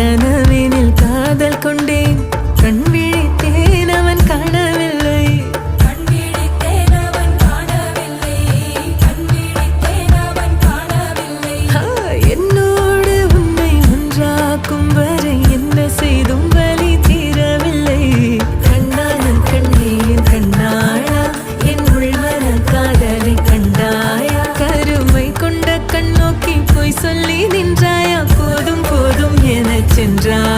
கனவினில் காதல் கொண்டேன் கண் விழித்தேன் அவன் காணவில்லை என்னோடு உன்னை ஒன்றாக்கும் வரை என்ன செய்தும் வலி தீரவில்லை கண்ணானன் கண்ணேன் கண்ணாளா என் உள்மன காதலை கண்டாயா கருமை கொண்ட கண்ணோக்கி போய் சொல்லி நின்றாயா போதும் போதும் எனச் சென்றாய்